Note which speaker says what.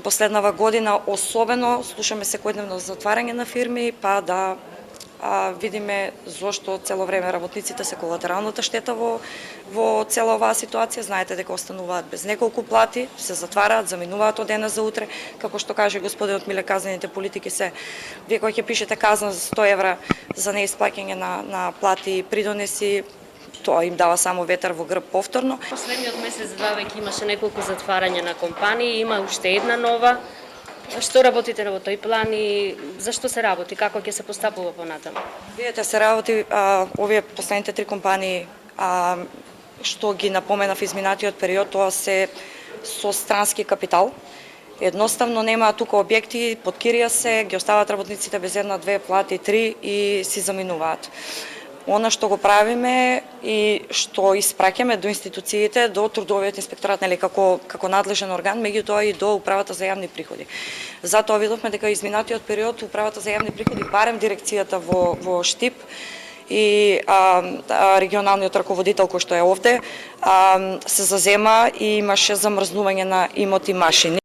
Speaker 1: последнава година особено слушаме секојдневно за затварање на фирми, па да видиме зошто цело време работниците се колатералната штета во цела оваа ситуација. Знаете дека остануваат без неколку плати, се затвараат, заминуваат од денес за утре. Како што каже господинот Миле, казнените политики се, вие кој ќе пишете казна за 100 евра за неисплаќање на плати и придонеси, тоа им дава само ветер во грб повторно.
Speaker 2: Последниот месец-два веќе имаше неколку затварања на компании, има уште една нова. Што работите во тој план и зашто се работи, како ќе се постапува понатаму?
Speaker 1: Видете, се работи овие последните 3 компании што ги напоменав изминатиот период, тоа се со странски капитал. Едноставно немаат тука објекти, под кирија се, ги оставаат работниците без една, две плати, 3 и си заминуваат. Она што го правиме и што испраќаме до институциите, до трудовиот инспекторат, нели како надлежен орган, меѓутоа и до управата за јавни приходи. Затоа видовме дека изминатиот период управата за јавни приходи, барем дирекцијата во Штип и регионалниот раководител кој што е овде, се зазема и имаше замрзнување на имоти, машини.